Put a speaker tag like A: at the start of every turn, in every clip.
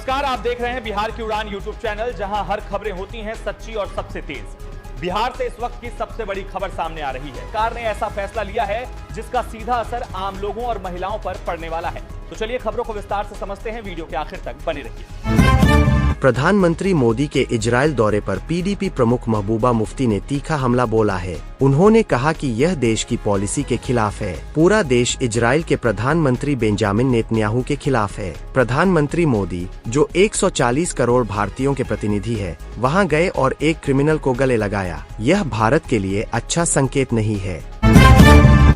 A: नमस्कार, आप देख रहे हैं बिहार की उड़ान यूट्यूब चैनल, जहां हर खबरें होती हैं सच्ची और सबसे तेज। बिहार से इस वक्त की सबसे बड़ी खबर सामने आ रही है। सरकार ने ऐसा फैसला लिया है जिसका सीधा असर आम लोगों और महिलाओं पर पड़ने वाला है। तो चलिए खबरों को विस्तार से समझते हैं, वीडियो के आखिर तक बने रहिए।
B: प्रधानमंत्री मोदी के इजरायल दौरे पर पीडीपी प्रमुख महबूबा मुफ्ती ने तीखा हमला बोला है। उन्होंने कहा कि यह देश की पॉलिसी के खिलाफ है। पूरा देश इजरायल के प्रधानमंत्री बेंजामिन नेतन्याहू के खिलाफ है। प्रधानमंत्री मोदी, जो 140 करोड़ भारतीयों के प्रतिनिधि है, वहां गए और एक क्रिमिनल को गले लगाया। यह भारत के लिए अच्छा संकेत नहीं है।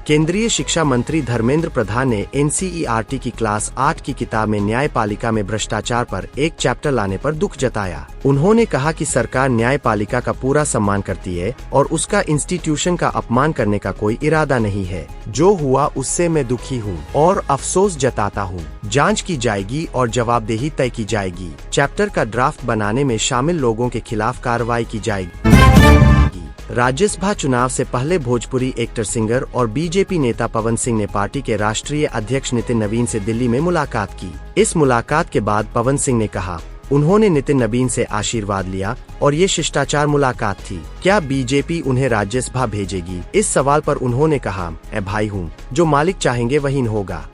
B: केंद्रीय शिक्षा मंत्री धर्मेंद्र प्रधान ने एनसीईआरटी की क्लास 8 की किताब में न्यायपालिका में भ्रष्टाचार पर एक चैप्टर लाने पर दुख जताया। उन्होंने कहा कि सरकार न्यायपालिका का पूरा सम्मान करती है और उसका इंस्टीट्यूशन का अपमान करने का कोई इरादा नहीं है। जो हुआ उससे मैं दुखी हूँ और अफसोस जताता हूँ। जांच की जाएगी और जवाबदेही तय की जाएगी। चैप्टर का ड्राफ्ट बनाने में शामिल लोगों के खिलाफ कार्रवाई की जाएगी। राज्यसभा चुनाव से पहले भोजपुरी एक्टर, सिंगर और बीजेपी नेता पवन सिंह ने पार्टी के राष्ट्रीय अध्यक्ष नितिन नवीन से दिल्ली में मुलाकात की। इस मुलाकात के बाद पवन सिंह ने कहा, उन्होंने नितिन नवीन से आशीर्वाद लिया और ये शिष्टाचार मुलाकात थी। क्या बीजेपी उन्हें राज्यसभा भेजेगी? इस सवाल पर उन्होंने कहा, मैं भाई हूँ, जो मालिक चाहेंगे वही होगा।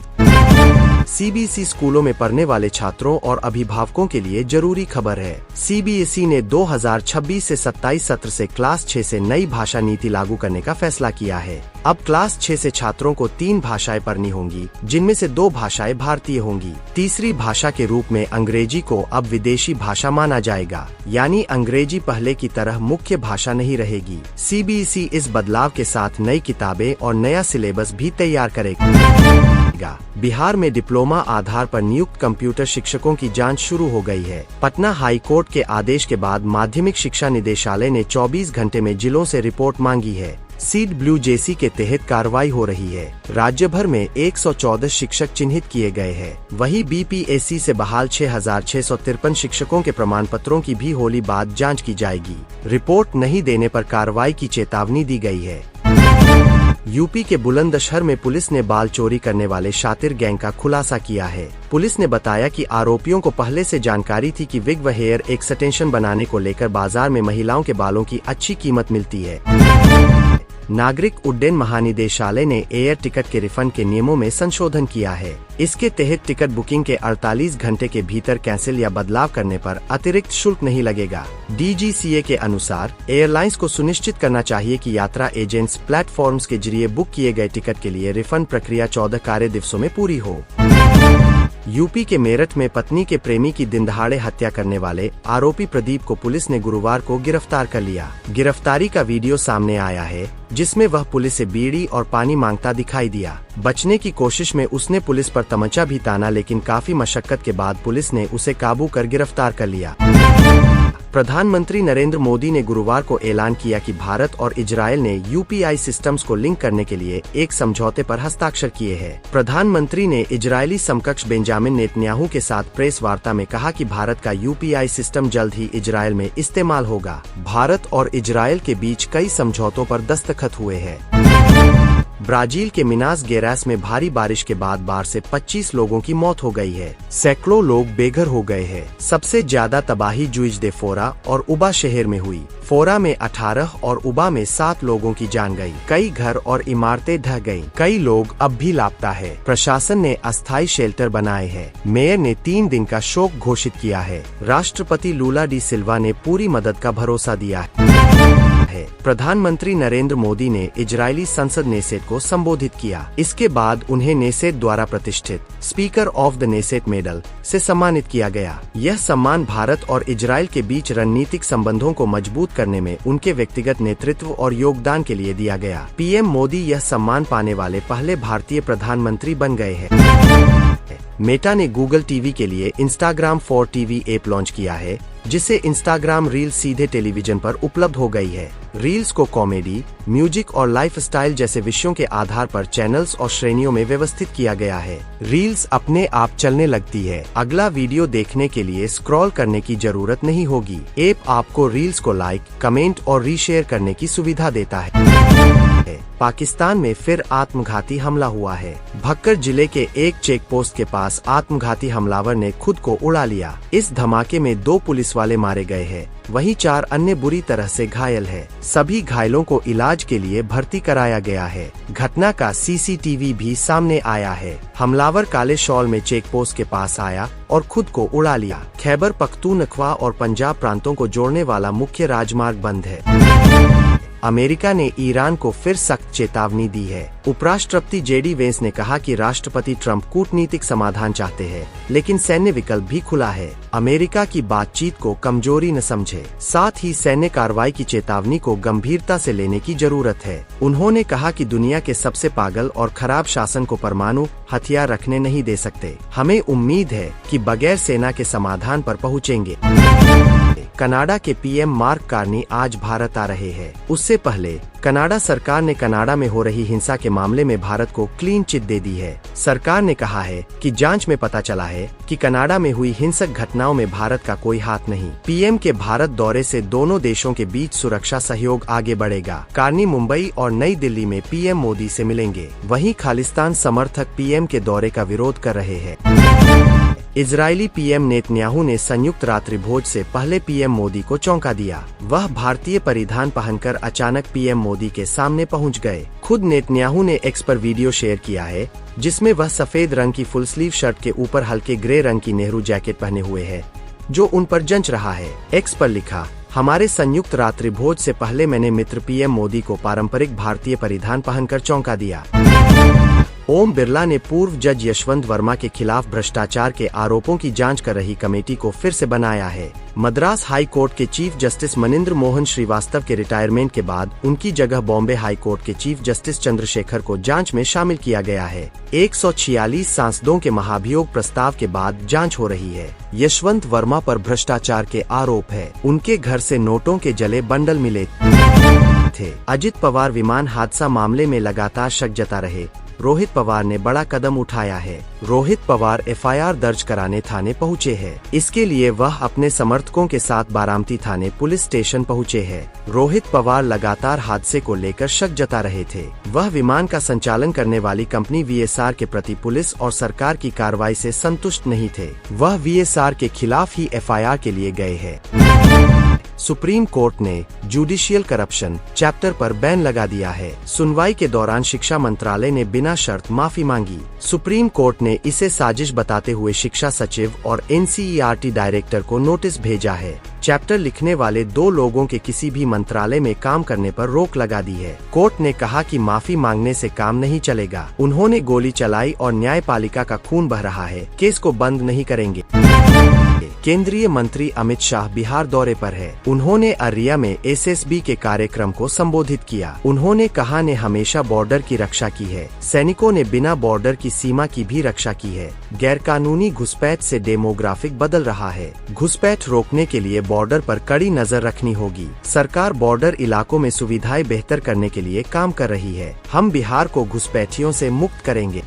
B: सीबीएसई स्कूलों में पढ़ने वाले छात्रों और अभिभावकों के लिए जरूरी खबर है। सीबीएसई ने 2026 से 27 सत्र से क्लास 6 से नई भाषा नीति लागू करने का फैसला किया है। अब क्लास 6 से छात्रों को 3 भाषाएं पढ़नी होंगी, जिनमें से 2 भाषाएं भारतीय होंगी। तीसरी भाषा के रूप में अंग्रेजी को अब विदेशी भाषा माना जाएगा, यानी अंग्रेजी पहले की तरह मुख्य भाषा नहीं रहेगी। सीबीएसई इस बदलाव के साथ नई किताबें और नया सिलेबस भी तैयार करेगा। बिहार में डिप्लोमा आधार पर नियुक्त कंप्यूटर शिक्षकों की जांच शुरू हो गई है। पटना हाई कोर्ट के आदेश के बाद माध्यमिक शिक्षा निदेशालय ने 24 घंटे में जिलों से रिपोर्ट मांगी है। सीड ब्लू जेसी के तहत कार्रवाई हो रही है। राज्य भर में 114 शिक्षक चिन्हित किए गए हैं। वहीं बीपीएससी से बहाल 6,653 शिक्षकों के प्रमाण पत्रों की भी होली बाद जांच की जाएगी। रिपोर्ट नहीं देने पर कार्रवाई की चेतावनी दी गई है। यूपी के बुलंदशहर में पुलिस ने बाल चोरी करने वाले शातिर गैंग का खुलासा किया है। पुलिस ने बताया कि आरोपियों को पहले से जानकारी थी कि विग व हेयर एक्सटेंशन बनाने को लेकर बाजार में महिलाओं के बालों की अच्छी कीमत मिलती है। नागरिक उड्डयन महानिदेशालय ने एयर टिकट के रिफंड के नियमों में संशोधन किया है। इसके तहत टिकट बुकिंग के 48 घंटे के भीतर कैंसिल या बदलाव करने पर अतिरिक्त शुल्क नहीं लगेगा। डीजीसीए के अनुसार एयरलाइंस को सुनिश्चित करना चाहिए कि यात्रा एजेंट्स प्लेटफॉर्म्स के जरिए बुक किए गए टिकट के लिए रिफंड प्रक्रिया 14 कार्य दिवसों में पूरी हो। यूपी के मेरठ में पत्नी के प्रेमी की दिनदहाड़े हत्या करने वाले आरोपी प्रदीप को पुलिस ने गुरुवार को गिरफ्तार कर लिया। गिरफ्तारी का वीडियो सामने आया है, जिसमें वह पुलिस से बीड़ी और पानी मांगता दिखाई दिया। बचने की कोशिश में उसने पुलिस पर तमंचा भी ताना, लेकिन काफी मशक्कत के बाद पुलिस ने उसे काबू कर गिरफ्तार कर लिया। प्रधानमंत्री नरेंद्र मोदी ने गुरुवार को ऐलान किया कि भारत और इजरायल ने यूपीआई सिस्टम्स को लिंक करने के लिए एक समझौते पर हस्ताक्षर किए हैं। प्रधानमंत्री ने इजरायली समकक्ष बेंजामिन नेतन्याहू के साथ प्रेस वार्ता में कहा कि भारत का यूपीआई सिस्टम जल्द ही इजरायल में इस्तेमाल होगा। भारत और इजरायल के बीच कई समझौतों पर दस्तखत हुए हैं। ब्राजील के मिनास गेरास में भारी बारिश के बाद बाढ़ से 25 लोगों की मौत हो गई है। सैकड़ों लोग बेघर हो गए हैं। सबसे ज्यादा तबाही जुइज दे फोरा और उबा शहर में हुई। फोरा में 18 और उबा में 7 लोगों की जान गई। कई घर और इमारतें ढह गईं। कई लोग अब भी लापता है। प्रशासन ने अस्थायी शेल्टर बनाए हैं। मेयर ने 3 दिन का शोक घोषित किया है। राष्ट्रपति लूला डी सिल्वा ने पूरी मदद का भरोसा दिया है। प्रधानमंत्री नरेंद्र मोदी ने इजरायली संसद नेसेट को संबोधित किया। इसके बाद उन्हें नेसेट द्वारा प्रतिष्ठित speaker of the Knesset medal से सम्मानित किया गया। यह सम्मान भारत और इजरायल के बीच रणनीतिक संबंधों को मजबूत करने में उनके व्यक्तिगत नेतृत्व और योगदान के लिए दिया गया। पीएम मोदी यह सम्मान पाने वाले पहले भारतीय प्रधानमंत्री बन गए हैं। मेटा ने गूगल टीवी के लिए Instagram for TV app launch किया है, जिससे इंस्टाग्राम रील्स सीधे टेलीविजन पर उपलब्ध हो गई है। रील्स को कॉमेडी, म्यूजिक और लाइफस्टाइल जैसे विषयों के आधार पर चैनल्स और श्रेणियों में व्यवस्थित किया गया है। रील्स अपने आप चलने लगती है। अगला वीडियो देखने के लिए स्क्रॉल करने की जरूरत नहीं होगी। ऐप आपको रील्स को लाइक, कमेंट और रीशेयर करने की सुविधा देता है। पाकिस्तान में फिर आत्मघाती हमला हुआ है। भक्कर जिले के एक चेक पोस्ट के पास आत्मघाती हमलावर ने खुद को उड़ा लिया। इस धमाके में 2 पुलिस वाले मारे गए हैं, वहीं 4 अन्य बुरी तरह से घायल है। सभी घायलों को इलाज के लिए भर्ती कराया गया है। घटना का सीसीटीवी भी सामने आया है। हमलावर काले शॉल में चेक पोस्ट के पास आया और खुद को उड़ा लिया। खैबर पख्तूनख्वा और पंजाब प्रांतों को जोड़ने वाला मुख्य राजमार्ग बंद है। अमेरिका ने ईरान को फिर सख्त चेतावनी दी है। उपराष्ट्रपति जेडी वेंस ने कहा कि राष्ट्रपति ट्रंप कूटनीतिक समाधान चाहते हैं, लेकिन सैन्य विकल्प भी खुला है। अमेरिका की बातचीत को कमजोरी न समझे, साथ ही सैन्य कार्रवाई की चेतावनी को गंभीरता से लेने की जरूरत है। उन्होंने कहा कि दुनिया के सबसे पागल और खराब शासन को परमाणु हथियार रखने नहीं दे सकते। हमें उम्मीद है कि बगैर सेना के समाधान पर पहुँचेंगे। कनाडा के पीएम मार्क कार्नी आज भारत आ रहे हैं। उससे पहले कनाडा सरकार ने कनाडा में हो रही हिंसा के मामले में भारत को क्लीन चिट दे दी है। सरकार ने कहा है कि जांच में पता चला है कि कनाडा में हुई हिंसक घटनाओं में भारत का कोई हाथ नहीं। पीएम के भारत दौरे से दोनों देशों के बीच सुरक्षा सहयोग आगे बढ़ेगा। कार्नी मुंबई और नई दिल्ली में पीएम मोदी से मिलेंगे। वहीं खालिस्तान समर्थक पीएम के दौरे का विरोध कर रहे हैं। इजरायली पीएम नेतन्याहू ने संयुक्त रात्रि भोज से पहले पीएम मोदी को चौंका दिया। वह भारतीय परिधान पहनकर अचानक पीएम मोदी के सामने पहुंच गए। खुद नेतन्याहू ने एक्स पर वीडियो शेयर किया है, जिसमें वह सफेद रंग की फुल स्लीव शर्ट के ऊपर हल्के ग्रे रंग की नेहरू जैकेट पहने हुए है, जो उन पर जंच रहा है। एक्स पर लिखा, हमारे संयुक्त रात्रि भोज से पहले मैंने मित्र पीएम मोदी को पारंपरिक भारतीय परिधान पहनकर चौंका दिया। ओम बिरला ने पूर्व जज यशवंत वर्मा के खिलाफ भ्रष्टाचार के आरोपों की जांच कर रही कमेटी को फिर से बनाया है। मद्रास हाई कोर्ट के चीफ जस्टिस मनिंद्र मोहन श्रीवास्तव के रिटायरमेंट के बाद उनकी जगह बॉम्बे हाई कोर्ट के चीफ जस्टिस चंद्रशेखर को जांच में शामिल किया गया है। 146 सांसदों के महाभियोग प्रस्ताव के बाद जांच हो रही है। यशवंत वर्मा पर भ्रष्टाचार के आरोप है। उनके घर से नोटों के जले बंडल मिले थे। अजित पवार विमान हादसा मामले में लगातार शक जता रहे। रोहित पवार ने बड़ा कदम उठाया है। रोहित पवार एफआईआर दर्ज कराने थाने पहुँचे हैं। इसके लिए वह अपने समर्थकों के साथ बारामती थाने पुलिस स्टेशन पहुँचे हैं। रोहित पवार लगातार हादसे को लेकर शक जता रहे थे। वह विमान का संचालन करने वाली कंपनी वीएसआर के प्रति पुलिस और सरकार की कार्रवाई से संतुष्ट नहीं थे। वह वीएसआर के खिलाफ ही एफआईआर के लिए गए हैं। सुप्रीम कोर्ट ने जुडिशियल करप्शन चैप्टर पर बैन लगा दिया है। सुनवाई के दौरान शिक्षा मंत्रालय ने बिना शर्त माफी मांगी। सुप्रीम कोर्ट ने इसे साजिश बताते हुए शिक्षा सचिव और एनसीईआरटी डायरेक्टर को नोटिस भेजा है। चैप्टर लिखने वाले 2 लोगों के किसी भी मंत्रालय में काम करने पर रोक लगा दी है। कोर्ट ने कहा कि माफी मांगने से काम नहीं चलेगा। उन्होंने गोली चलाई और न्यायपालिका का खून बह रहा है, केस को बंद नहीं करेंगे। केंद्रीय मंत्री अमित शाह बिहार दौरे पर है। उन्होंने अररिया में एसएसबी के कार्यक्रम को संबोधित किया। उन्होंने कहा, ने हमेशा बॉर्डर की रक्षा की है। सैनिकों ने बिना बॉर्डर की सीमा की भी रक्षा की है। गैरकानूनी घुसपैठ से डेमोग्राफिक बदल रहा है। घुसपैठ रोकने के लिए बॉर्डर पर कड़ी नजर रखनी होगी। सरकार बॉर्डर इलाकों में सुविधाएं बेहतर करने के लिए काम कर रही है। हम बिहार को घुसपैठियों से मुक्त करेंगे।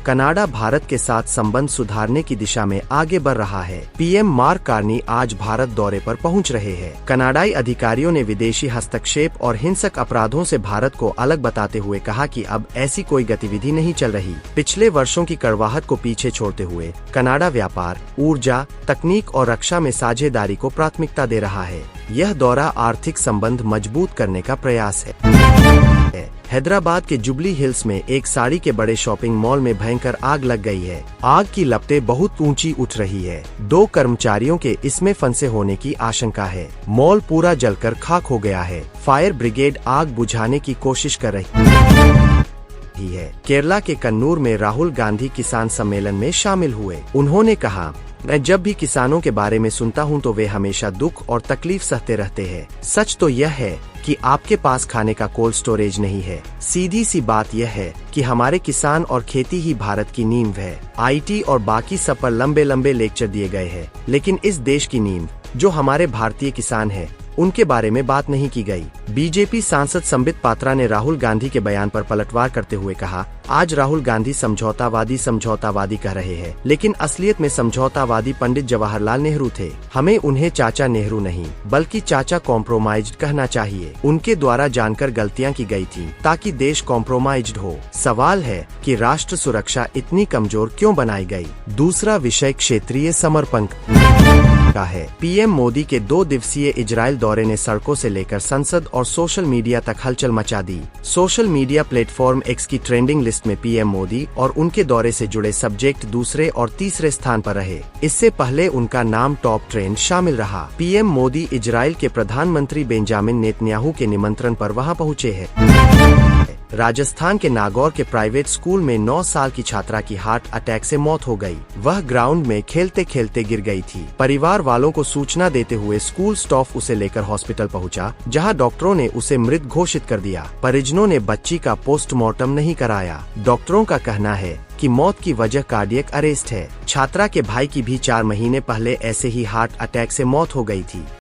B: कनाडा भारत के साथ संबंध सुधारने की दिशा में आगे बढ़ रहा है। पीएम मार्क कार्नी आज भारत दौरे पर पहुंच रहे हैं। कनाडाई अधिकारियों ने विदेशी हस्तक्षेप और हिंसक अपराधों से भारत को अलग बताते हुए कहा कि अब ऐसी कोई गतिविधि नहीं चल रही। पिछले वर्षों की कड़वाहट को पीछे छोड़ते हुए कनाडा व्यापार, ऊर्जा, तकनीक और रक्षा में साझेदारी को प्राथमिकता दे रहा है। यह दौरा आर्थिक संबंध मजबूत करने का प्रयास है। हैदराबाद के जुबली हिल्स में एक साड़ी के बड़े शॉपिंग मॉल में भयंकर आग लग गई है। आग की लपटें बहुत ऊंची उठ रही है। 2 कर्मचारियों के इसमें फंसे होने की आशंका है। मॉल पूरा जलकर खाक हो गया है। फायर ब्रिगेड आग बुझाने की कोशिश कर रही है। केरला के कन्नूर में राहुल गांधी किसान सम्मेलन में शामिल हुए। उन्होंने कहा, मैं जब भी किसानों के बारे में सुनता हूं तो वे हमेशा दुख और तकलीफ सहते रहते हैं। सच तो यह है कि आपके पास खाने का कोल्ड स्टोरेज नहीं है। सीधी सी बात यह है कि हमारे किसान और खेती ही भारत की नींव है। आईटी और बाकी सब पर लंबे लंबे लेक्चर दिए गए हैं, लेकिन इस देश की नींव जो हमारे भारतीय किसान है, उनके बारे में बात नहीं की गई। बीजेपी सांसद संबित पात्रा ने राहुल गांधी के बयान पर पलटवार करते हुए कहा, आज राहुल गांधी समझौतावादी कह रहे हैं, लेकिन असलियत में समझौतावादी पंडित जवाहरलाल नेहरू थे। हमें उन्हें चाचा नेहरू नहीं बल्कि चाचा कॉम्प्रोमाइज्ड कहना चाहिए। उनके द्वारा जानकर गलतियां की गई थी ताकि देश कॉम्प्रोमाइज्ड हो। सवाल है कि राष्ट्र सुरक्षा इतनी कमजोर क्यों बनाई गई। दूसरा विषय क्षेत्रीय समर्पण का है। पीएम मोदी के 2 दिवसीय इजराइल दौरे ने सड़कों से लेकर संसद और सोशल मीडिया तक हलचल मचा दी। सोशल मीडिया प्लेटफॉर्म एक्स की ट्रेंडिंग लिस्ट में पीएम मोदी और उनके दौरे से जुड़े सब्जेक्ट दूसरे और तीसरे स्थान पर रहे। इससे पहले उनका नाम टॉप ट्रेंड शामिल रहा। पीएम मोदी इजराइल के प्रधानमंत्री बेंजामिन नेतन्याहू के निमंत्रण पर वहां पहुंचे हैं। राजस्थान के नागौर के प्राइवेट स्कूल में 9 साल की छात्रा की हार्ट अटैक से मौत हो गई। वह ग्राउंड में खेलते खेलते गिर गई थी। परिवार वालों को सूचना देते हुए स्कूल स्टाफ उसे लेकर हॉस्पिटल पहुंचा, जहां डॉक्टरों ने उसे मृत घोषित कर दिया। परिजनों ने बच्ची का पोस्टमार्टम नहीं कराया। डॉक्टरों का कहना है कि मौत की वजह कार्डियक अरेस्ट है। छात्रा के भाई की भी 4 महीने पहले ऐसे ही हार्ट अटैक से मौत हो गई थी।